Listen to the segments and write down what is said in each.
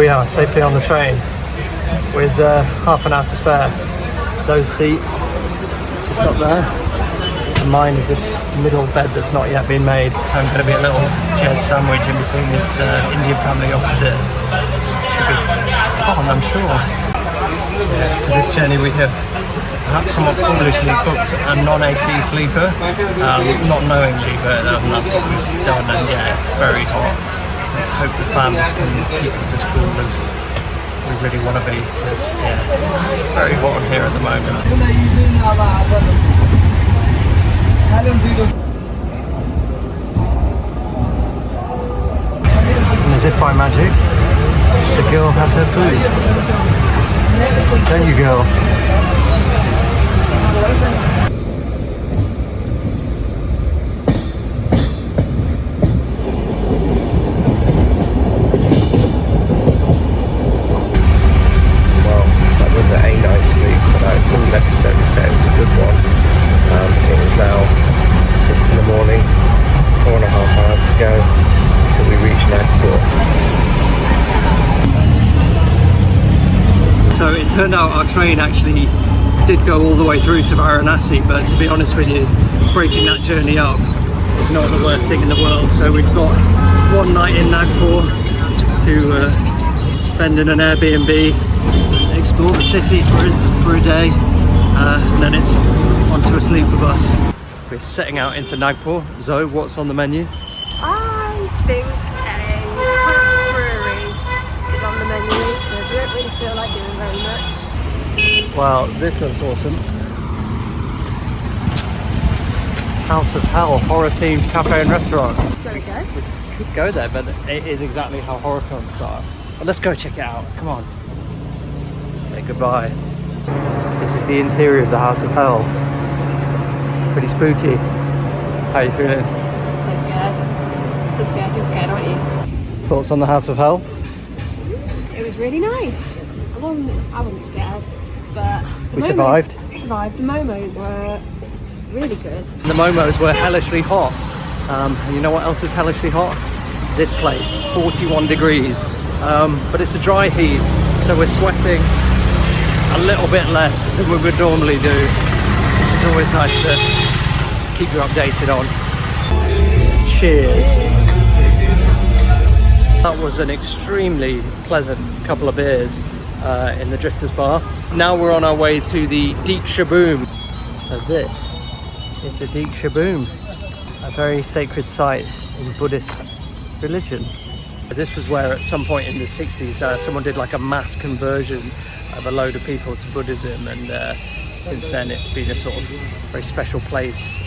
we are, safely on the train with half an hour to spare. Zoe's seat just up there, and mine is this middle bed that's not yet been made. So I'm going to be a little jazz sandwich in between this Indian family opposite. Should be fun, I'm sure. Yeah, for this journey we have perhaps somewhat foolishly booked a non-AC sleeper, not knowingly, but that's what we've done. And yeah, it's very hot. Let's hope the fans can keep us as cool as we really want to be, because yeah, it's very hot here at the moment. And as if by magic, the girl has her food. Don't you, girl? Necessarily say it was a good one. It is now 6 in the morning, 4.5 hours to go until we reach Nagpur. So it turned out our train actually did go all the way through to Varanasi, but to be honest with you, breaking that journey up is not the worst thing in the world. So we've got one night in Nagpur to spend in an Airbnb, explore the city for a day. And then it's onto a sleeper bus. We're setting out into Nagpur. Zoe, what's on the menu? I think a craft brewery is on the menu because we don't really feel like doing very much. Wow, this looks awesome. House of Hell, horror-themed cafe and restaurant. Do you want to go? We could go there, but it is exactly how horror films are. But let's go check it out. Come on. Say goodbye. This is the interior of the House of Hell. Pretty spooky. How are you feeling? So scared. So scared. You're scared, aren't you? Thoughts on the House of Hell? It was really nice. I wasn't scared, but We survived. Survived. The momos were really good. The momos were hellishly hot. And you know what else is hellishly hot? This place, 41 degrees. But it's a dry heat, so we're sweating a little bit less than we would normally do, which is always nice to keep you updated on. Cheers. That was an extremely pleasant couple of beers in the Drifters Bar. Now we're on our way to the Deekshabhoomi. So this is the Deekshabhoomi, a very sacred site in Buddhist religion. This was where at some point in the 60s someone did like a mass conversion of a load of people to Buddhism, and since then it's been a sort of very special place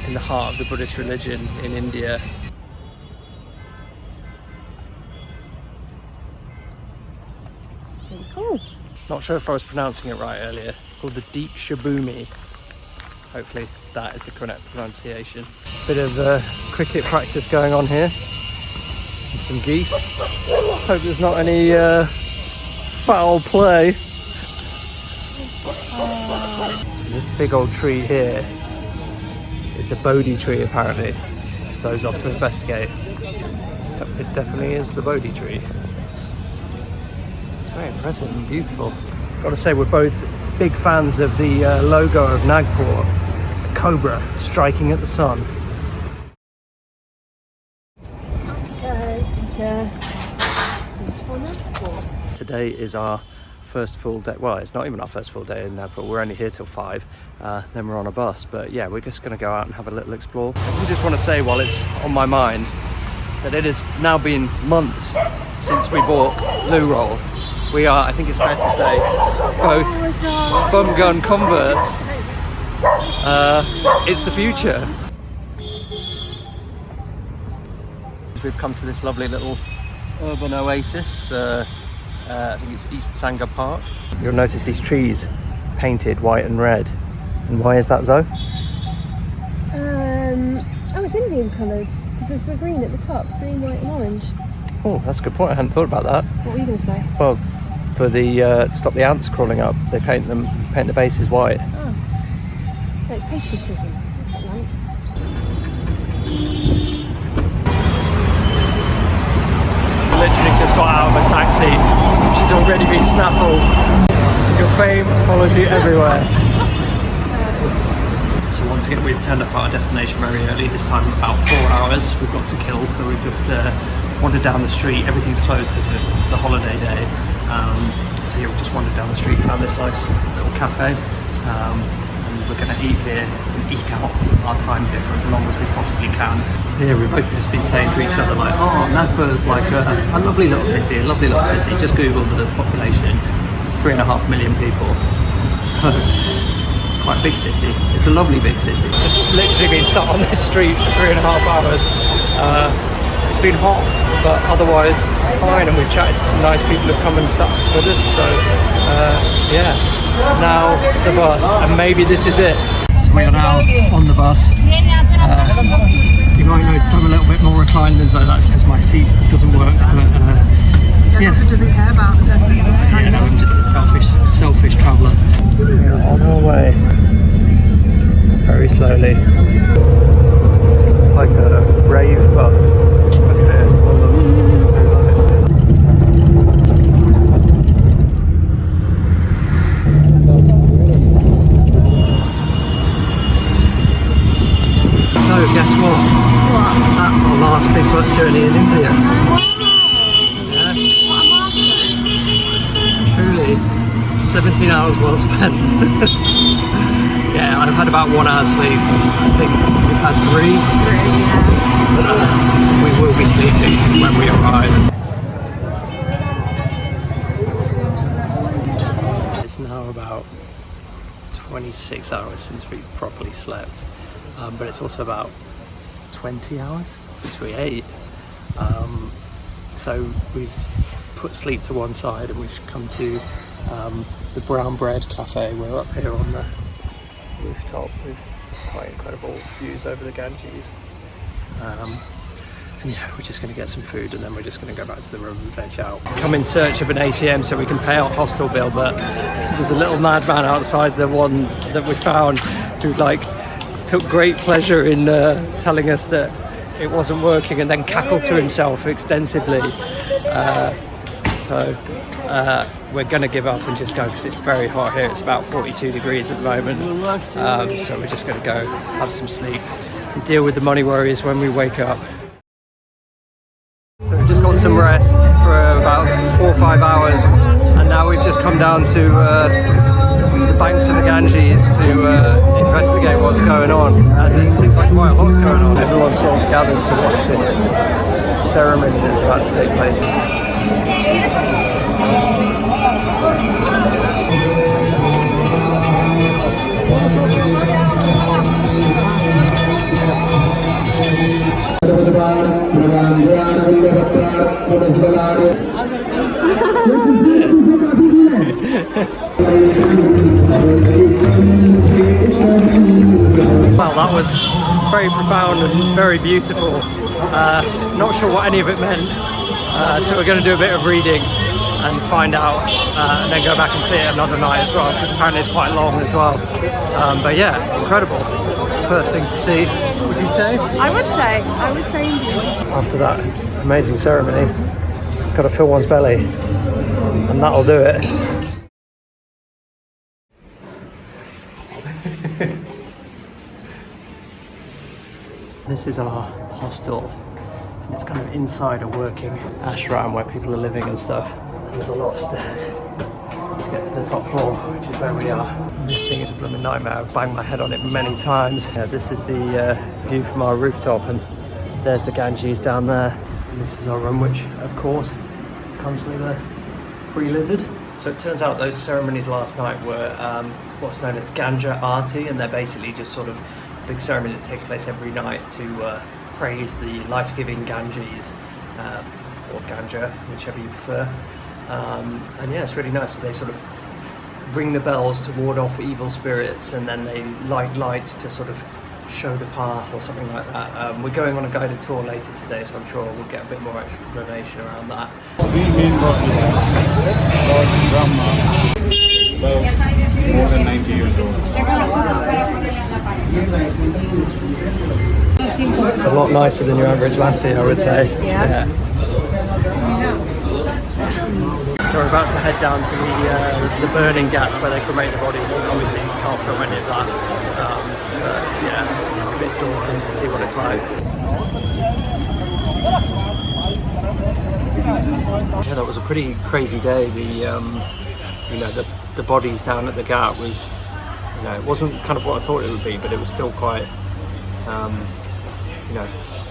in the heart of the Buddhist religion in India. It's really cool. Not sure if I was pronouncing it right earlier. It's called the Deekshabhoomi. Hopefully that is the correct pronunciation. Bit of cricket practice going on here. And some geese. Hope there's not any foul play. This big old tree here is the Bodhi tree apparently. So he's off to investigate. Yep, it definitely is the Bodhi tree. It's very impressive and beautiful. Got to say we're both big fans of the logo of Nagpur, a cobra striking at the sun. Today is our first full day. Well, it's not even our first full day in Nagpur. We're only here till 5. Then we're on a bus. But yeah, we're just going to go out and have a little explore. I do just want to say, while it's on my mind, that it has now been months since we bought loo roll. We are, I think it's fair to say, both bum gun converts. It's the future. We've come to this lovely little urban oasis. I think it's East Sangha Park. You'll notice these trees painted white and red. And why is that, Zoe? Oh, it's Indian colours. Because there's the green at the top, green, white and orange. Oh, that's a good point. I hadn't thought about that. What were you going to say? Well, for the to stop the ants crawling up, they paint the bases white. Oh, no, it's patriotism. That's nice. Literally just got out of a taxi already been snaffled. Your fame follows you everywhere. So once again, we've turned up at our destination very early, this time about 4 hours we've got to kill, so we've just wandered down the street. Everything's closed because of the holiday day. So yeah, we just wandered down the street, found this nice little cafe, and we're going to eat here and eke out our time here for as long as we possibly can. Yeah, we've both just been saying to each other like, oh, Nagpur's like a lovely little city, a lovely little city. Just Google the population, 3.5 million people. So it's quite a big city. It's a lovely big city. Just literally been sat on this street for 3.5 hours. It's been hot, but otherwise fine, and we've chatted to some nice people who've come and sat with us, so yeah, now the bus, and maybe this is it. So we are now on the bus. You might notice I'm a little bit more reclined than so, that's because my seat doesn't work, but Jen also doesn't care about the person that sits behind him. I'm just a selfish traveller. We are on our way, very slowly. This looks like a rave bus. Look at it, all of them. So guess what? That's our last big bus journey in India. Yeah. Truly, 17 hours well spent. Yeah, I've had about 1 hour's sleep. I think we've had 3. So we will be sleeping when we arrive. It's now about 26 hours since we properly slept. But it's also about 20 hours since we ate. So we've put sleep to one side and we've come to the Brown Bread Cafe. We're up here on the rooftop with quite incredible views over the Ganges. And yeah, we're just going to get some food and then we're just going to go back to the room and veg out. Come in search of an ATM so we can pay our hostel bill, but there's a little madman outside the one that we found who took great pleasure in telling us that it wasn't working and then cackled to himself extensively. So we're going to give up and just go because it's very hot here. It's about 42 degrees at the moment. So we're just going to go have some sleep and deal with the money worries when we wake up. So we've just got some rest for about 4 or 5 hours and now we've just come down to the banks of the Ganges to investigate what's going on, and it seems like quite a lot's going on. Everyone's sort of gathered to watch this ceremony that's about to take place. Well, that was very profound and very beautiful. Not sure what any of it meant, so we're going to do a bit of reading and find out, and then go back and see it another night as well, because apparently it's quite long as well. But yeah, incredible. First thing to see, would you say? I would say indeed. After that amazing ceremony, got to fill one's belly, and that'll do it. This is our hostel, and it's kind of inside a working ashram where people are living and stuff. And there's a lot of stairs to get to the top floor, which is where we are. This thing is a blooming nightmare. I've banged my head on it many times. Yeah, this is the view from our rooftop, and there's the Ganges down there. And this is our room, which of course comes with a free lizard. So it turns out those ceremonies last night were what's known as Ganga Aarti, and they're basically just sort of a big ceremony that takes place every night to praise the life-giving Ganges, or Ganga, whichever you prefer. And yeah, it's really nice. So they sort of ring the bells to ward off evil spirits, and then they light lights to sort of show the path or something like that. We're going on a guided tour later today, so I'm sure we'll get a bit more explanation around that. More than 90 years old. It's a lot nicer than your average lassie, I would say. Yeah. So So we're about to head down to the burning ghats where they cremate the bodies, and obviously you can't film any of that. But yeah, a bit daunting to see what it's like. Yeah, that was a pretty crazy day. The bodies down at the ghat was, it wasn't kind of what I thought it would be, but it was still quite,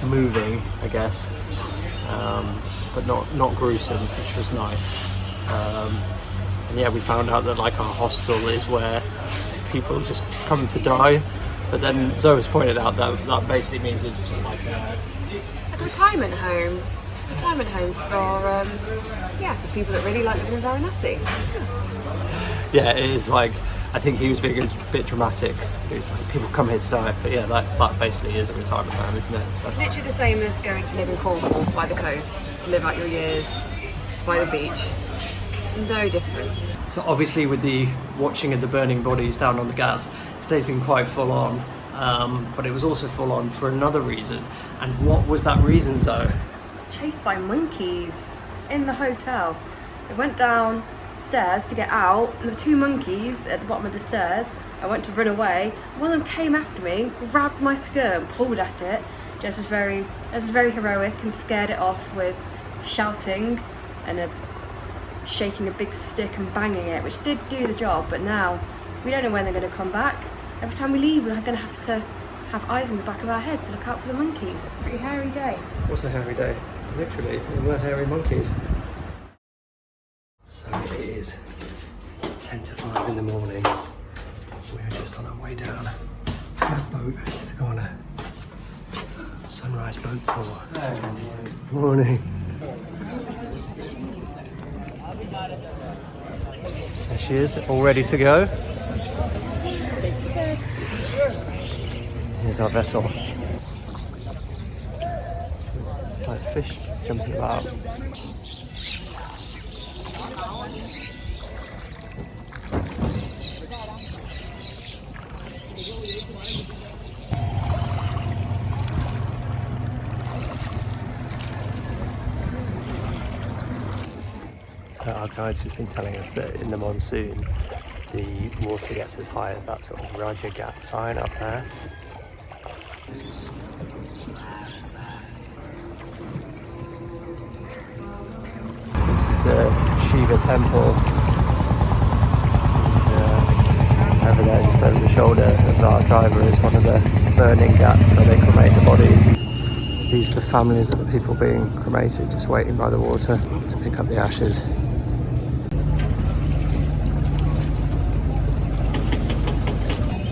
moving, I guess, but not gruesome, which was nice. And yeah, we found out that like our hostel is where people just come to die, but then Zoe's pointed out that basically means it's just like a retirement home. Retirement home for people that really like living in Varanasi. Yeah, it is like, I think he was being a bit dramatic. It was like, people come here to die, but yeah, that basically is a retirement home, isn't it? So. It's literally the same as going to live in Cornwall by the coast, to live out your years by the beach. It's no different. So obviously with the watching of the burning bodies down on the ghats, today's been quite full on, but it was also full on for another reason. And what was that reason, Zoe? Chased by monkeys in the hotel. I went downstairs to get out, and there were 2 monkeys at the bottom of the stairs. I went to run away. One of them came after me, grabbed my skirt and pulled at it. Jess was very heroic and scared it off with shouting and shaking a big stick and banging it, which did do the job. But now we don't know when they're going to come back. Every time we leave, we're going to have eyes in the back of our head to look out for the monkeys. Pretty hairy day. What's a hairy day? Literally, there were hairy monkeys. So it is 10 to 5 in the morning. We're just on our way down a boat to go on a sunrise boat tour. Morning. There she is, all ready to go. Here's our vessel. It's like fish jumping about. Our guide's just been telling us that in the monsoon the water gets as high as that sort of Raja Ghat sign up there. This is the Shiva temple. And, over there, just over the shoulder of our driver, is one of the burning ghats where they cremate the bodies. So these are the families of the people being cremated, just waiting by the water to pick up the ashes.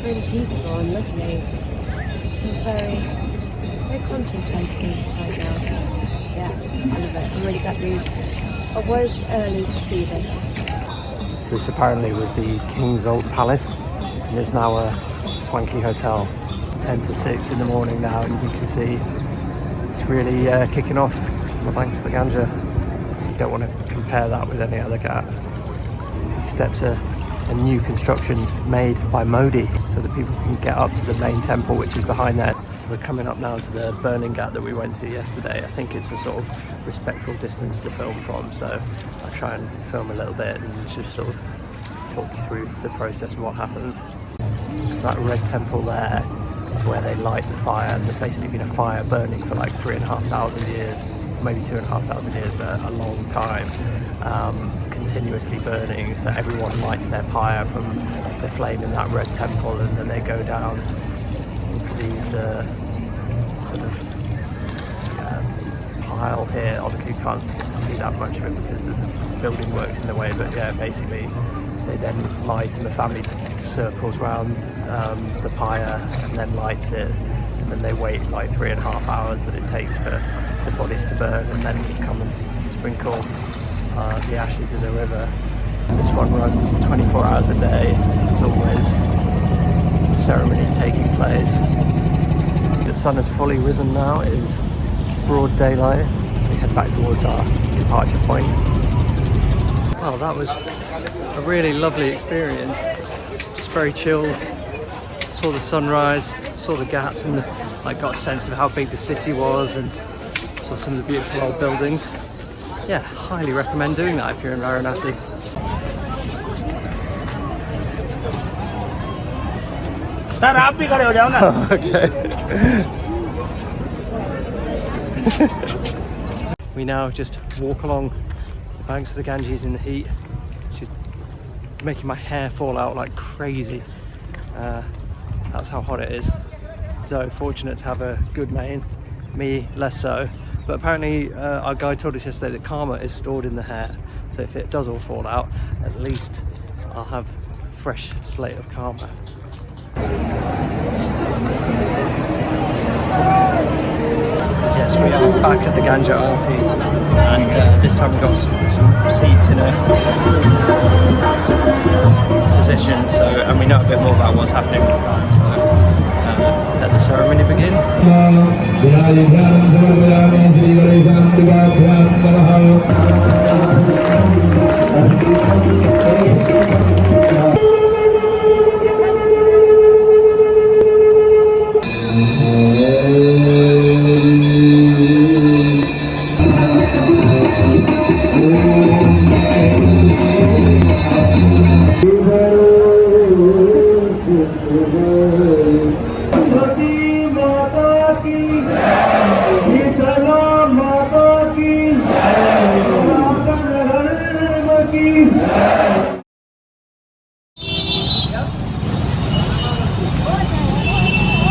Really peaceful and lovely. It's very contemplating right now. Yeah, I love it. I'm really glad we awoke early to see this. So this apparently was the King's old palace, and it's now a swanky hotel. 10 to 6 in the morning now, and you can see it's really kicking off on the banks of the Ganga. You don't want to compare that with any other ghat. These steps are a new construction made by Modi, so that people can get up to the main temple, which is behind there. So we're coming up now to the burning ghat that we went to yesterday. I think it's a sort of respectful distance to film from, so I'll try and film a little bit and just sort of talk you through the process and what happens. So that red temple there is where they light the fire, and there's basically been a fire burning for like 3,500 years, maybe 2,500 years, but a long time. Continuously burning, so everyone lights their pyre from the flame in that red temple, and then they go down into these pile here. Obviously you can't see that much of it because there's building works in the way, but yeah, basically they then light, and the family circles round the pyre and then lights it, and then they wait like 3.5 hours that it takes for the bodies to burn, and then come and sprinkle the ashes in the river. And this one runs 24 hours a day. There's always ceremonies taking place. The sun has fully risen now. It is broad daylight, so we head back towards our departure point. Well, that was a really lovely experience. Just very chilled. Saw the sunrise, saw the ghats, and got a sense of how big the city was, and saw some of the beautiful old buildings. yeah, highly recommend doing that if you're in Varanasi. Okay. We now just walk along the banks of the Ganges in the heat, which is making my hair fall out like crazy. That's how hot it is. So fortunate to have a good mane, me less so. But apparently our guide told us yesterday that karma is stored in the hair. So if it does all fall out, at least I'll have a fresh slate of karma. Yes, we are back at the Ganga Aarti, and this time we've got some seats in a position, so, and we know a bit more about what's happening this time, so let the ceremony begin.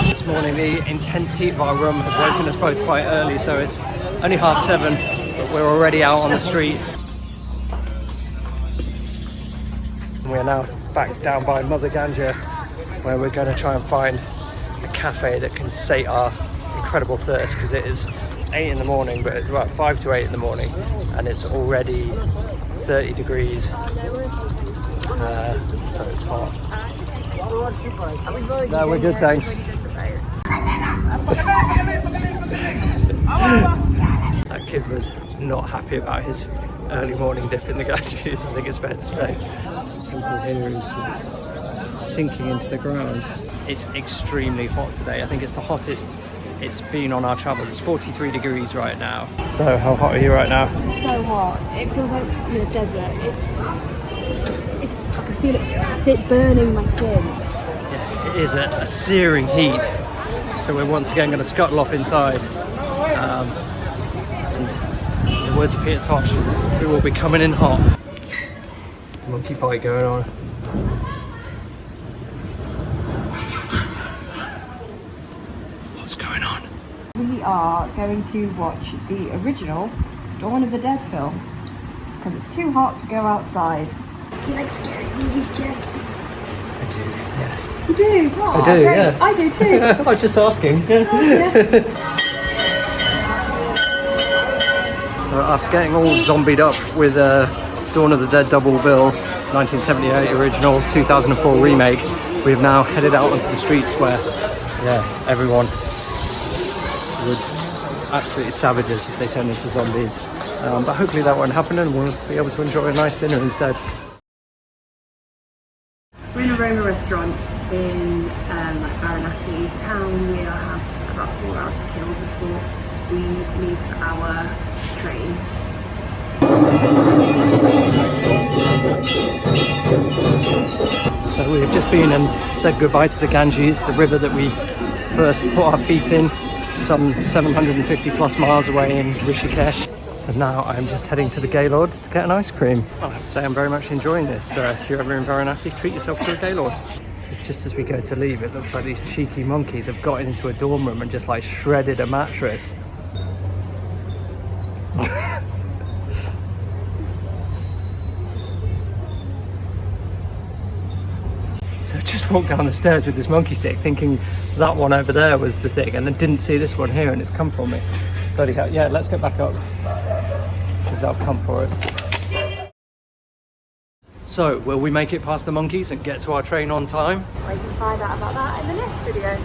This morning the intense heat of our room has woken us both quite early, so it's only 7:30, but we're already out on the street. We're now back down by Mother Ganga, where we're going to try and find a cafe that can sate our incredible thirst, because it is 8 in the morning, but it's about 5 to 8 in the morning, and it's already 30 degrees, so it's hot. No, we're good, thanks. That kid was not happy about his early morning dip in the Ganges, I think it's fair to say. This temple here is sinking into the ground. It's extremely hot today. I think it's the hottest it's been on our travel. It's 43 degrees right now. So how hot are you right now? It's so hot. It feels like I'm in a desert. I feel it burning my skin. Yeah, it is a searing heat. So we're once again going to scuttle off inside. And in the words of Peter Tosh, we will be coming in hot. Monkey fight going on. What's going on? We are going to watch the original Dawn of the Dead film because it's too hot to go outside. Do you like scary movies, Jeff? I do, yes. You do? Oh, I do, great. yeah. I do too. I was just asking. Oh, yeah. So after getting all zombied up with Dawn of the Dead double bill, 1978 original, 2004 remake, we have now headed out onto the streets where, yeah, everyone would absolutely savage us if they turned into zombies. But hopefully that won't happen and we'll be able to enjoy a nice dinner instead. We're in a Roma restaurant in Varanasi town. We have about 4 hours to kill before we need to leave for our train. So we've just been and said goodbye to the Ganges, the river that we first put our feet in some 750 plus miles away in Rishikesh. So now I'm just heading to the Gaylord to get an ice cream. I have to say I'm very much enjoying this. If you're ever in Varanasi, treat yourself to a Gaylord. Just as we go to leave, it looks like these cheeky monkeys have got into a dorm room and just like shredded a mattress. So I just walked down the stairs with this monkey stick thinking that one over there was the thing, and then didn't see this one here and it's come for me. Bloody hell. Yeah, let's get back up because they'll come for us. So, will we make it past the monkeys and get to our train on time? We can find out about that in the next video.